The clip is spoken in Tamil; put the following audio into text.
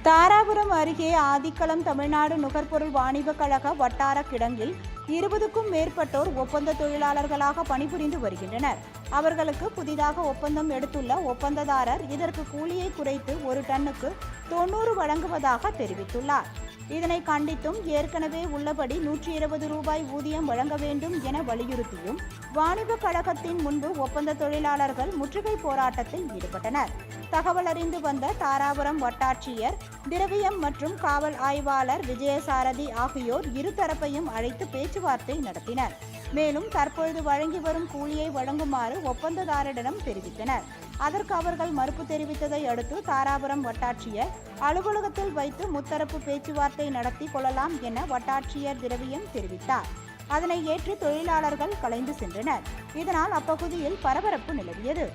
தாராபுரம் அருகே ஆதிக்களம் தமிழ்நாடு நுகர்பொருள் வாணிப கழக வட்டார கிடங்கில் 20க்கும் மேற்பட்டோர் ஒப்பந்த தொழிலாளர்களாக பணிபுரிந்து வருகின்றனர். அவர்களுக்கு புதிதாக ஒப்பந்தம் எடுத்துள்ள ஒப்பந்ததாரர் இதற்கு கூலியை குறைத்து ஒரு டன்னுக்கு 90 வழங்குவதாக தெரிவித்துள்ளார். இதனை கண்டித்தும் ஏற்கனவே உள்ளபடி 120 ரூபாய் ஊதியம் வழங்க வேண்டும் என வலியுறுத்தியும் வாணிப கழகத்தின் முன்பு ஒப்பந்த தொழிலாளர்கள் முற்றுகை போராட்டத்தில் ஈடுபட்டனர். தகவல் அறிந்து வந்த தாராபுரம் வட்டாட்சியர் திரவியம் மற்றும் காவல் ஆய்வாளர் விஜயசாரதி ஆகியோர் இருதரப்பையும் அழைத்து பேச்சுவார்த்தை நடத்தினர். மேலும் தற்பொழுது வழங்கி வரும் கூலியை வழங்குமாறு ஒப்பந்ததாரரிடம் தெரிவித்தனர். அதற்கு அவர்கள் மறுப்பு தெரிவித்ததை அடுத்து தாராபுரம் வட்டாட்சியர் அலுவலகத்தில் வைத்து முத்தரப்பு பேச்சுவார்த்தை நடத்தி கொள்ளலாம் என வட்டாட்சியர் திரவியம் தெரிவித்தார். அதனை ஏற்று தொழிலாளர்கள் கலைந்து சென்றனர். இதனால் அப்பகுதியில் பரபரப்பு நிலவியது.